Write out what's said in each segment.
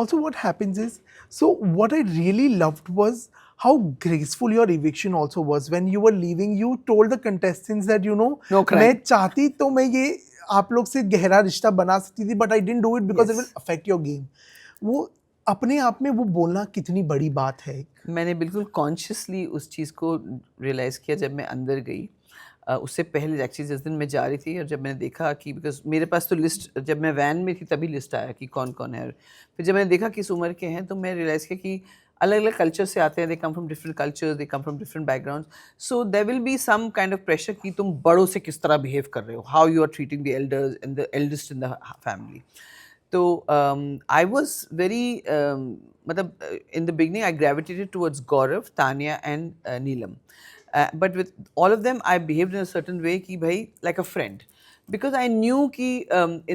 Also, what happens is, so what I really loved was how graceful your eviction also was. When you were leaving, you told the contestants that, you know, No मैं crying. चाहती तो मैं ये आप लोग से गहरा रिश्ता बना सकती थी, but I didn't do it because it will Yes. affect your game. वो अपने आप में वो बोलना कितनी बड़ी बात है. मैंने बिल्कुल कॉन्शियसली उस चीज़ को रियलाइज़ किया जब मैं अंदर गई। उससे पहले एक्चुअली जिस दिन मैं जा रही थी और जब मैंने देखा कि बिकॉज़ मेरे पास तो लिस्ट जब मैं वैन में थी तभी लिस्ट आया कि कौन-कौन है। फिर जब मैंने देखा किस उम्र के हैं तो मैं रियलाइज़ किया कि अलग-अलग कल्चर से आते हैं, they come from different cultures, they come from different backgrounds. So there will be some kind of pressure कि तुम बड़ों से किस तरह बिहेव कर रहे हो, how you are treating the elders and the eldest in the family. तो आई वाज़ वेरी मतलब in the beginning I gravitated towards Gaurav, Tanya and Neelam. But with all of them I behaved in a certain way कि भाई like a friend. Because I knew कि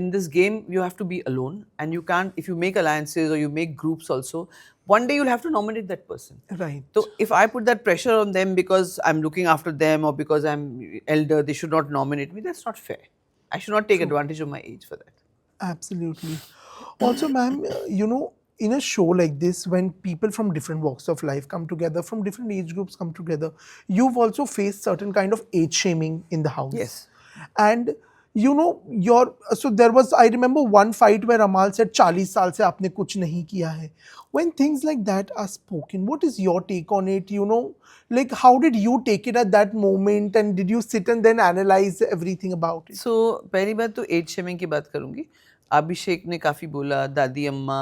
in this game you have to be alone and you can't, if you make alliances or you make groups also, one day you'll have to nominate that person. Right. So if I put that pressure on them because I'm looking after them or because I'm elder, they should not nominate me, that's not fair. I should not take True. advantage of my age for that. Absolutely. Also, ma'am, you know, in a show like this, when people from different walks of life come together, from different age groups come together, you've also faced certain kind of age shaming in the house. Yes. And you know, your so there was, I remember one fight where Amal said 40 साल से आपने कुछ नहीं किया है. When things like that are spoken, what is your take on it? You know, like how did you take it at that moment, and did you sit and then analyze everything about it? सो पहली बात तो as shaming की बात करूँगी। अभिषेक ने काफ़ी बोला दादी अम्मा,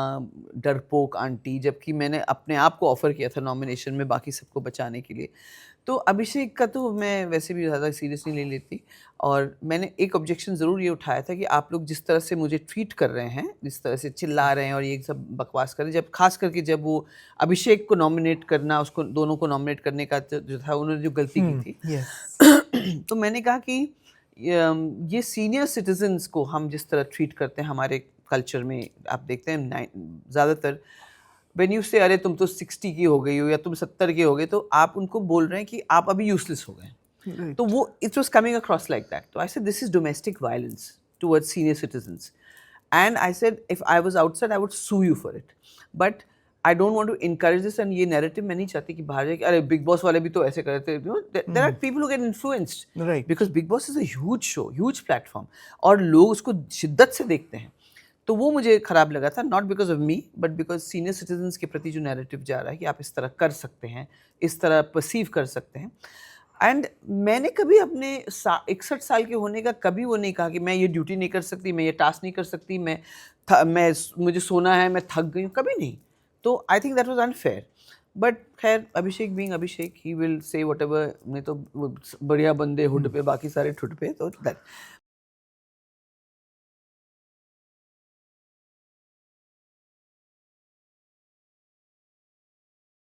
डरपोक आंटी, जबकि मैंने अपने आप को ऑफ़र किया था नॉमिनेशन में बाकी सबको बचाने के लिए। तो अभिषेक का तो मैं वैसे भी ज़्यादा सीरियसली नहीं लेती और मैंने एक ऑब्जेक्शन ज़रूर ये उठाया था कि आप लोग जिस तरह से मुझे ट्रीट कर रहे हैं, जिस तरह से चिल्ला रहे हैं और ये सब बकवास कर रहे हैं, जब ख़ास करके जब वो अभिषेक को नॉमिनेट करना, उसको दोनों को नॉमिनेट करने का जो था, उन्होंने जो गलती की थी। Yes. तो मैंने कहा कि ये सीनियर सिटीजन्स को हम जिस तरह ट्रीट करते हैं हमारे कल्चर में, आप देखते हैं ज़्यादातर व्हेन यू से अरे तुम तो 60 की हो गई हो या तुम 70 के हो गए, तो आप उनको बोल रहे हैं कि आप अभी यूजलेस हो गए। तो Right. वो it was coming across like that. तो I said this is domestic violence towards senior citizens and I said if I was outside I would sue you for it, but I don't want to encourage this. And ये narrative मैं नहीं चाहती कि बाहर जाए कि अरे big boss वाले भी तो ऐसे कर रहे थे। You know there are people who get influenced Right. Because Bigg Boss is a huge show, huge platform, और लोग उसको शिद्दत से देखते हैं। तो वो मुझे खराब लगा था, not because of me but because senior citizens के प्रति जो नैरेटिव जा रहा है कि आप इस तरह कर सकते हैं, इस तरह परसीव कर सकते हैं। एंड मैंने कभी अपने 61 साल के होने का कभी वो नहीं कहा कि मैं ये ड्यूटी नहीं कर सकती, मैं ये टास्क नहीं कर सकती, मुझे सोना है, मैं थक गई हूँ, कभी नहीं। तो I think that was unfair. But खैर Abhishek being Abhishek, he will say whatever. नहीं तो वो बढ़िया बंदे हुड पे, बाकी सारे ठुड पे, तो दैट